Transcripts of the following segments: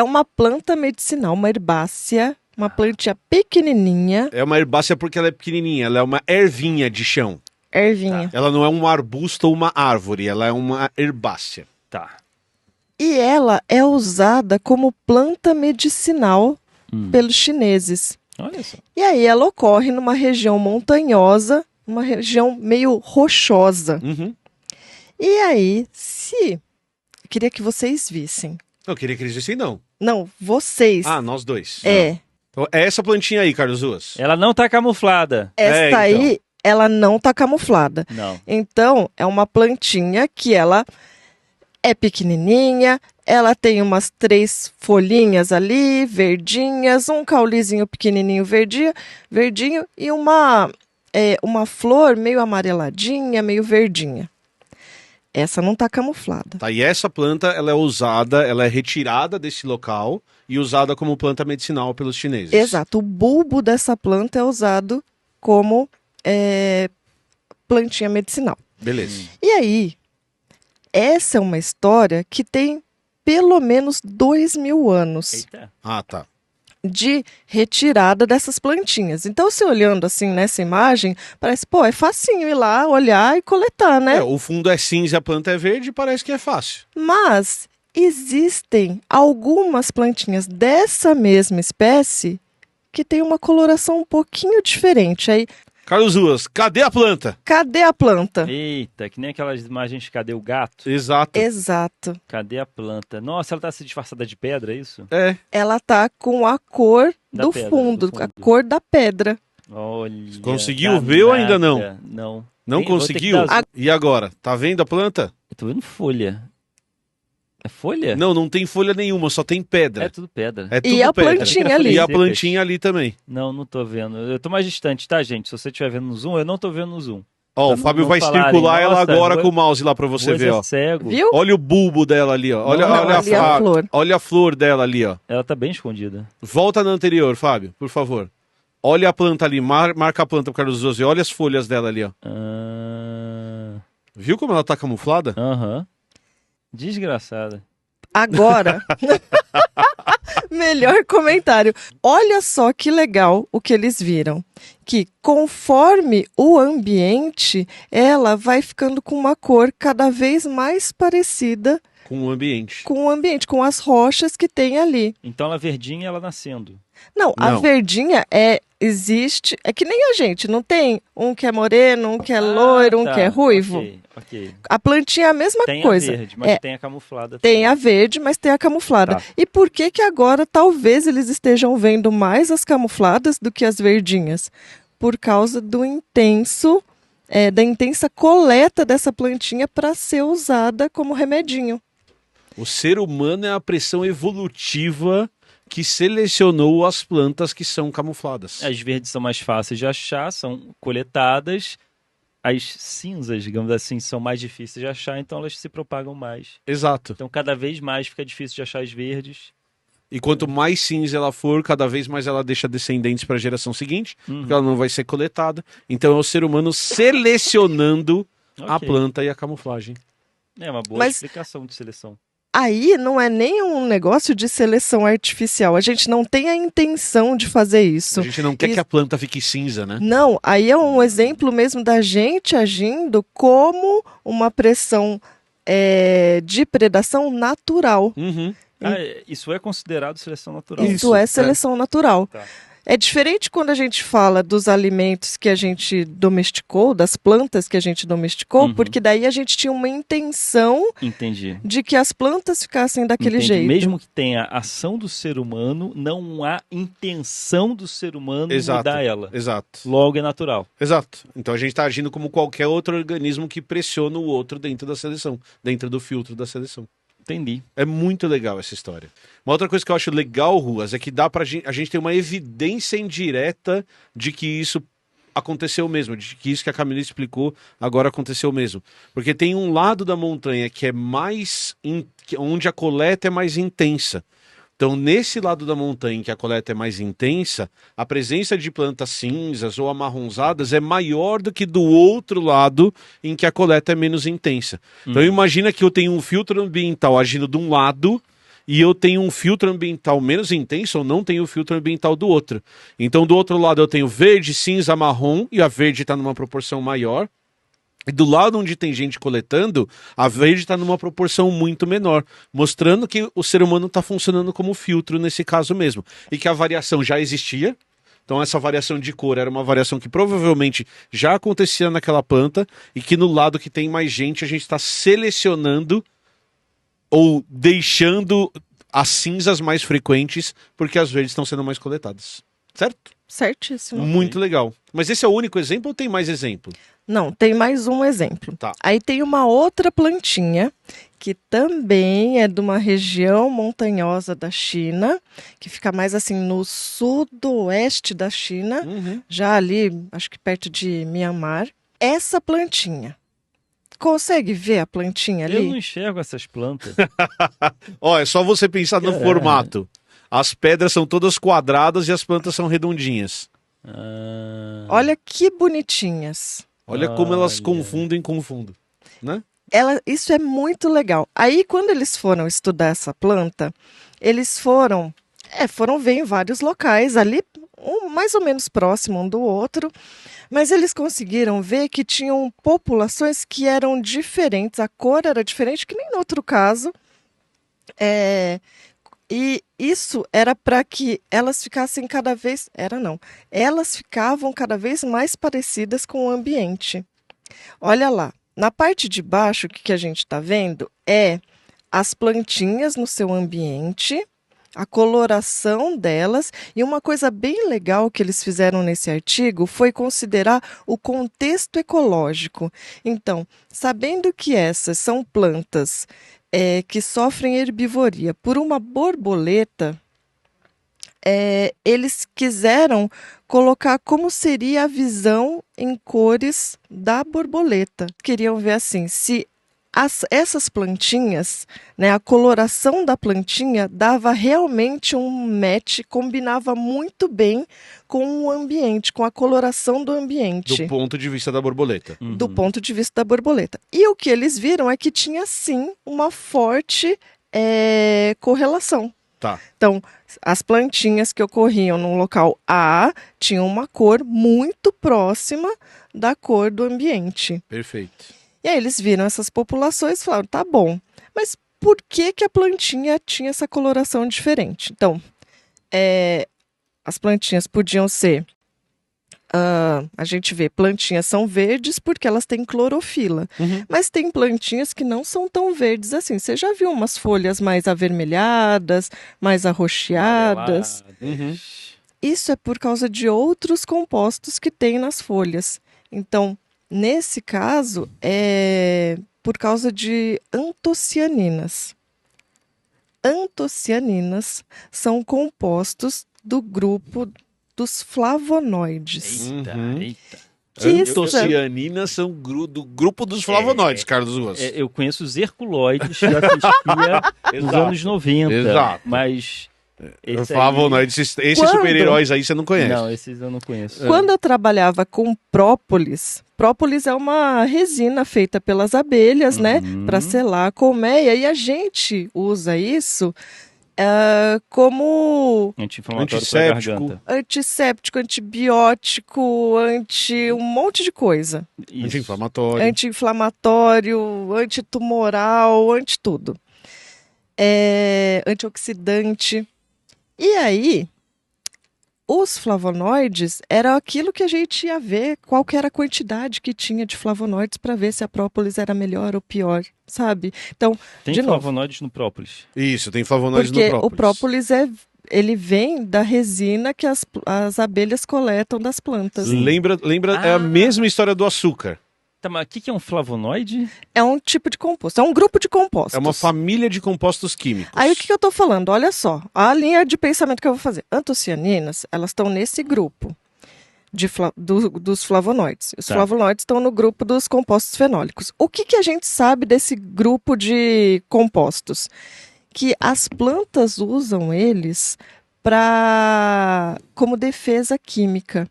É uma planta medicinal, uma herbácea, uma plantinha pequenininha. É uma herbácea porque ela é pequenininha, ela é uma ervinha de chão. Ervinha. Ela não é um arbusto ou uma árvore, ela é uma herbácea. Tá. E ela é usada como planta medicinal pelos chineses. Olha só. E aí ela ocorre numa região montanhosa, uma região meio rochosa. Uhum. E aí, queria que vocês vissem. Eu queria que eles dissessem não. Não, vocês. Ah, nós dois. É. Então, é essa plantinha aí, Carlos Ruas. Ela não tá camuflada. Esta então. aí, ela não tá camuflada. Não. Então, é uma plantinha que ela é pequenininha, ela tem umas 3 folhinhas ali, verdinhas, um caulizinho pequenininho verdinho e uma flor meio amareladinha, meio verdinha. Essa não tá camuflada. Tá, e essa planta, ela é usada, ela é retirada desse local e usada como planta medicinal pelos chineses. Exato, o bulbo dessa planta é usado como plantinha medicinal. Beleza. E aí, essa é uma história que tem pelo menos 2.000 anos Eita. Ah, tá. de retirada dessas plantinhas. Então, você olhando assim nessa imagem, parece, é facinho ir lá, olhar e coletar, né? O fundo é cinza e a planta é verde, parece que é fácil. Mas existem algumas plantinhas dessa mesma espécie que tem uma coloração um pouquinho diferente. Aí, Carlos Ruas, cadê a planta? cadê a planta? Eita, que nem aquelas imagens de cadê o gato? Exato. Exato. Cadê a planta? Nossa, ela tá se disfarçada de pedra, é isso? É. Ela tá com a cor Da do pedra, fundo, do fundo. a cor da pedra. Olha. Conseguiu ver ou ainda não? Não. Não Vou ter que conseguiu? dar- E agora? Tá vendo a planta? Eu tô vendo folha. É folha? Não tem folha nenhuma, só tem pedra. É tudo pedra. É tudo E a pedra. plantinha ali. E a Secas. plantinha ali também. Não tô vendo. Eu tô mais distante, tá, gente? Se você estiver vendo no zoom, eu não tô vendo no zoom. Ó, Pra o Fábio não vai falarem, circular ela nossa, agora vou- com o mouse lá pra você ver, ó. É cego. Viu? Olha o bulbo dela ali, ó. Olha, Não, olha, ali a flor. olha a flor dela ali, ó. Ela tá bem escondida. Volta no anterior, Fábio, por favor. Olha a planta ali, marca a planta pro Carlos Ruas e olha as folhas dela ali, ó. Viu como ela tá camuflada? Aham. Desgraçada. Agora, melhor comentário. Olha só que legal o que eles viram. Que conforme o ambiente, ela vai ficando com uma cor cada vez mais parecida Com o ambiente. com o ambiente, com as rochas que tem ali. Então ela verdinha, ela nascendo. Não, a Não. verdinha existe, é que nem a gente, não tem um que é moreno, um que é loiro, um tá. que é ruivo. Ok. A plantinha é a mesma Tem coisa. a verde, mas tem a camuflada. Tem a também. verde, mas tem a camuflada. Tá. E por que que agora talvez eles estejam vendo mais as camufladas do que as verdinhas? Por causa do da intensa coleta dessa plantinha para ser usada como remedinho. O ser humano é a pressão evolutiva que selecionou as plantas que são camufladas. As verdes são mais fáceis de achar, são coletadas. As cinzas, digamos assim, são mais difíceis de achar, então elas se propagam mais. Exato. Então cada vez mais fica difícil de achar as verdes. E quanto mais cinza ela for, cada vez mais ela deixa descendentes para a geração seguinte, porque ela não vai ser coletada. Então é o ser humano selecionando a Ok. planta e a camuflagem. É uma boa Mas- explicação de seleção. Aí não é nem um negócio de seleção artificial. A gente não tem a intenção de fazer isso. A gente não quer Isso- que a planta fique cinza, né? Não, aí é um exemplo mesmo da gente agindo como uma pressão de predação natural. Uhum. Isso é considerado seleção natural. Isso é seleção natural. Tá. É diferente quando a gente fala dos alimentos que a gente domesticou, das plantas que a gente domesticou, Uhum. porque daí a gente tinha uma intenção Entendi. de que as plantas ficassem daquele Entendi. jeito. Mesmo que tenha ação do ser humano, não há intenção do ser humano Exato. mudar ela. Exato. Logo é natural. Exato. Então a gente está agindo como qualquer outro organismo que pressiona o outro dentro da seleção, dentro do filtro da seleção. Entendi. É muito legal essa história. Uma outra coisa que eu acho legal, Ruas, é que dá pra gente, a gente tem uma evidência indireta de que isso aconteceu mesmo, de que isso que a Camila explicou agora aconteceu mesmo. Porque tem um lado da montanha que é onde a coleta é mais intensa. Então, nesse lado da montanha em que a coleta é mais intensa, a presença de plantas cinzas ou amarronzadas é maior do que do outro lado em que a coleta é menos intensa. Então, imagina que eu tenho um filtro ambiental agindo de um lado e eu tenho um filtro ambiental menos intenso, ou não tenho o filtro ambiental do outro. Então, do outro lado eu tenho verde, cinza, marrom, e a verde está numa proporção maior. E do lado onde tem gente coletando, a verde está numa proporção muito menor, mostrando que o ser humano está funcionando como filtro nesse caso mesmo. E que a variação já existia. Então essa variação de cor era uma variação que provavelmente já acontecia naquela planta e que no lado que tem mais gente a gente está selecionando ou deixando as cinzas mais frequentes porque as verdes estão sendo mais coletadas. Certo? Certíssimo. Muito legal. Mas esse é o único exemplo ou tem mais exemplo? Não, tem mais um exemplo. Tá. Aí tem uma outra plantinha que também é de uma região montanhosa da China, que fica mais assim no sudoeste da China, já ali, acho que perto de Mianmar. Essa plantinha. Consegue ver a plantinha ali? Eu não enxergo essas plantas. Ó, é só você pensar no Caramba. formato. As pedras são todas quadradas e as plantas são redondinhas. Ah, Olha que bonitinhas. Olha como elas Olha. confundem com fundo, né? Isso é muito legal. Aí, quando eles foram estudar essa planta, eles foram ver em vários locais, ali, mais ou menos próximo um do outro, mas eles conseguiram ver que tinham populações que eram diferentes, a cor era diferente, que nem no outro caso. E isso era para que elas ficassem cada vez. Elas ficavam cada vez mais parecidas com o ambiente. Olha lá, na parte de baixo, o que a gente está vendo é as plantinhas no seu ambiente, a coloração delas, e uma coisa bem legal que eles fizeram nesse artigo foi considerar o contexto ecológico. Então, sabendo que essas são plantas que sofrem herbivoria por uma borboleta, eles quiseram colocar como seria a visão em cores da borboleta. Queriam ver assim, se essas plantinhas, né, a coloração da plantinha dava realmente um match, combinava muito bem com o ambiente, com a coloração do ambiente. Do ponto de vista da borboleta. Do ponto de vista da borboleta. E o que eles viram é que tinha sim uma forte correlação. Tá. Então, as plantinhas que ocorriam no local A tinham uma cor muito próxima da cor do ambiente. Perfeito. E aí eles viram essas populações e falaram, tá bom, mas por que a plantinha tinha essa coloração diferente? Então, as plantinhas podiam ser, a gente vê, plantinhas são verdes porque elas têm clorofila, mas tem plantinhas que não são tão verdes assim. Você já viu umas folhas mais avermelhadas, mais arroxeadas? Isso é por causa de outros compostos que tem nas folhas. Então, nesse caso, é por causa de antocianinas. Antocianinas são compostos do grupo dos flavonoides. Eita. Antocianinas são do grupo dos flavonoides, Carlos Ruas. Eu conheço os herculoides que eu assistia nos anos 90. Exato. Mas Flavonoides, esses Quando? super-heróis aí você não conhece. Não, esses eu não conheço. Quando eu trabalhava com própolis é uma resina feita pelas abelhas, né, para selar a colmeia, e a gente usa isso como Anti-inflamatório para a garganta. antisséptico, antibiótico, um monte de coisa. Isso. Anti-inflamatório. Anti-inflamatório, antitumoral, anti-tudo. Antioxidante. E aí, os flavonoides era aquilo que a gente ia ver, qual que era a quantidade que tinha de flavonoides para ver se a própolis era melhor ou pior, sabe? Então, Tem de novo, flavonoides no própolis. Isso, tem flavonoides porque no o própolis ele vem da resina que as abelhas coletam das plantas. Lembra é a mesma história do açúcar. Tá, mas o que é um flavonoide? É um tipo de composto, é um grupo de compostos. É uma família de compostos químicos. Aí o que eu estou falando? Olha só, a linha de pensamento que eu vou fazer. Antocianinas, elas estão nesse grupo dos flavonoides. Os flavonoides estão no grupo dos compostos fenólicos. O que a gente sabe desse grupo de compostos? Que as plantas usam eles como defesa química.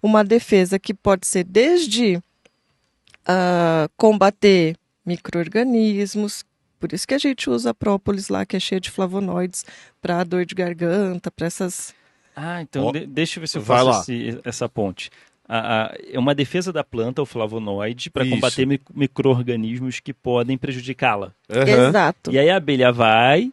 Uma defesa que pode ser desde combater micro-organismos, Por isso que a gente usa a própolis lá, que é cheia de flavonoides, para dor de garganta, para essas... Ah, então Ó, deixa eu ver se eu vai faço essa ponte. É uma defesa da planta, o flavonoide, para Isso. combater micro-organismos que podem prejudicá-la. Aham. Exato. E aí a abelha vai,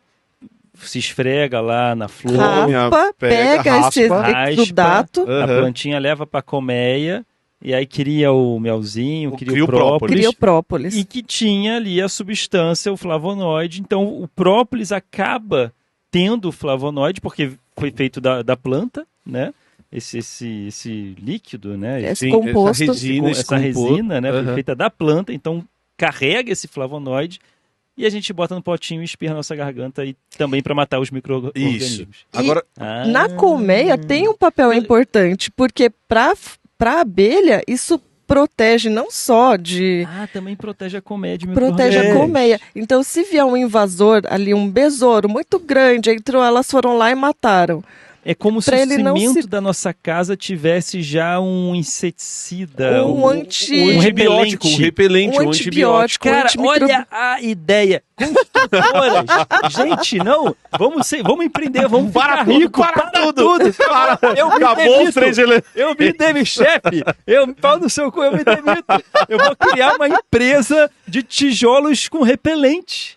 se esfrega lá na flor, Raspa, pega esse raspa. exudato, a Aham. plantinha leva para a colmeia, e aí cria o melzinho, cria o própolis. cria o própolis. E que tinha ali a substância, o flavonoide. Então, o própolis acaba tendo o flavonoide, porque foi feito da planta, né? Esse líquido, né? Esse Sim, composto. essa resina, esse Essa composto. resina, né? Foi Aham. feita da planta, então carrega esse flavonoide e a gente bota no potinho e espirra na nossa garganta e também para matar os Isso. micro-organismos. Agora, Ah, Na colmeia tem um papel importante, porque para a abelha isso protege não só de... também protege a colmeia de Protege a micro-organismos. colmeia. Então, se vier um invasor ali, um besouro muito grande, entrou, elas foram lá e mataram. É como se Pra o ele não cimento se- da nossa casa tivesse já um inseticida, Um um antibiótico, um repelente, um antibiótico. Cara, antimicro- olha a ideia. Construtoras. Gente, não. Vamos empreender, vamos Para ficar tudo, rico. para tudo. Eu me Acabou os demito. 3 elementos. Eu me demito, chefe. Pau no seu cu, eu me demito. Eu vou criar uma empresa de tijolos com repelente.